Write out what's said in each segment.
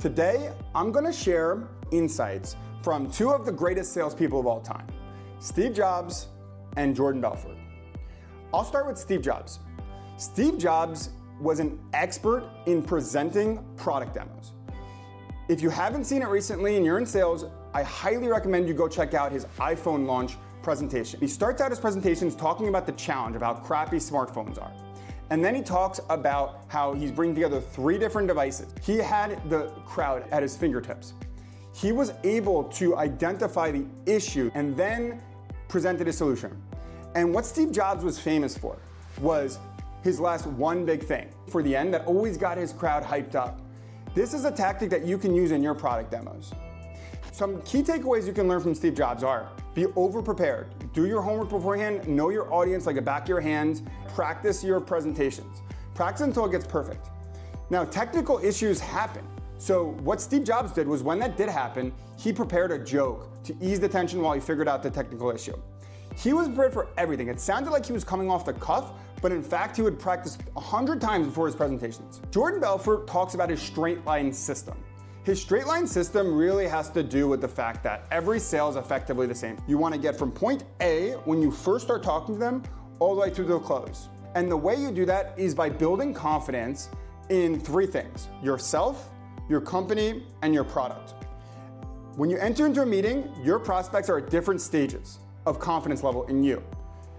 Today, I'm gonna share insights from two of the greatest salespeople of all time, Steve Jobs and Jordan Belfort. I'll start with Steve Jobs. Steve Jobs was an expert in presenting product demos. If you haven't seen it recently and you're in sales, I highly recommend you go check out his iPhone launch presentation. He starts out his presentations talking about the challenge of how crappy smartphones are. And then he talks about how he's bringing together 3 different devices. He had the crowd at his fingertips. He was able to identify the issue and then presented a solution. And what Steve Jobs was famous for was his last one big thing for the end that always got his crowd hyped up. This is a tactic that you can use in your product demos. Some key takeaways you can learn from Steve Jobs are: be over-prepared, do your homework beforehand, know your audience like the back of your hand, practice your presentations. Practice until it gets perfect. Now, technical issues happen. So what Steve Jobs did was, when that did happen, he prepared a joke to ease the tension while he figured out the technical issue. He was prepared for everything. It sounded like he was coming off the cuff, but in fact, he would practice 100 times before his presentations. Jordan Belfort talks about his straight line system. His straight line system really has to do with the fact that every sale is effectively the same. You want to get from point A, when you first start talking to them, all the way through to the close. And the way you do that is by building confidence in 3 things: yourself, your company, and your product. When you enter into a meeting, your prospects are at different stages of confidence level in you.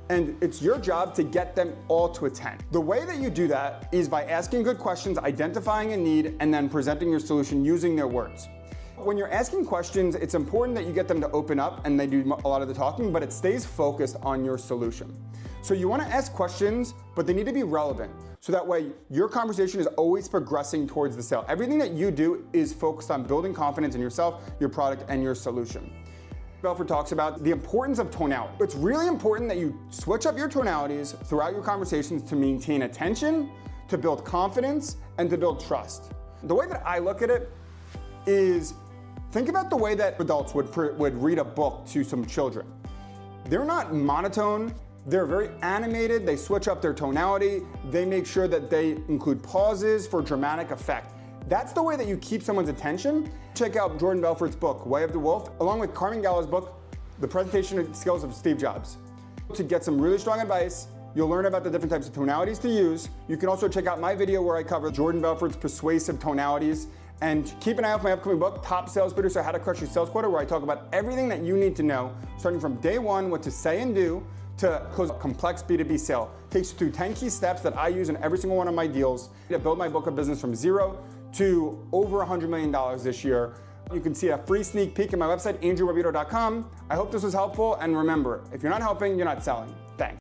And it's your job to get them all to attend. The way that you do that is by asking good questions, identifying a need, and then presenting your solution using their words. When you're asking questions, it's important that you get them to open up and they do a lot of the talking, but it stays focused on your solution. So you want to ask questions, but they need to be relevant. So that way your conversation is always progressing towards the sale. Everything that you do is focused on building confidence in yourself, your product, and your solution. Belfort talks about the importance of tonality. It's really important that you switch up your tonalities throughout your conversations to maintain attention, to build confidence, and to build trust. The way that I look at it is, think about the way that adults would read a book to some children. They're not monotone, they're very animated, they switch up their tonality, they make sure that they include pauses for dramatic effect. That's the way that you keep someone's attention. Check out Jordan Belfort's book, Way of the Wolf, along with Carmen Gallo's book, The Presentation Skills of Steve Jobs. To get some really strong advice, you'll learn about the different types of tonalities to use. You can also check out my video where I cover Jordan Belfort's persuasive tonalities. And keep an eye out for my upcoming book, Top Sales Producer: How to Crush Your Sales Quota, where I talk about everything that you need to know, starting from day 1, what to say and do, to close a complex B2B sale. It takes you through 10 key steps that I use in every single one of my deals to build my book of business from 0 to over $100 million this year. You can see a free sneak peek at my website, andrewbarbuto.com. I hope this was helpful, and remember, if you're not helping, you're not selling.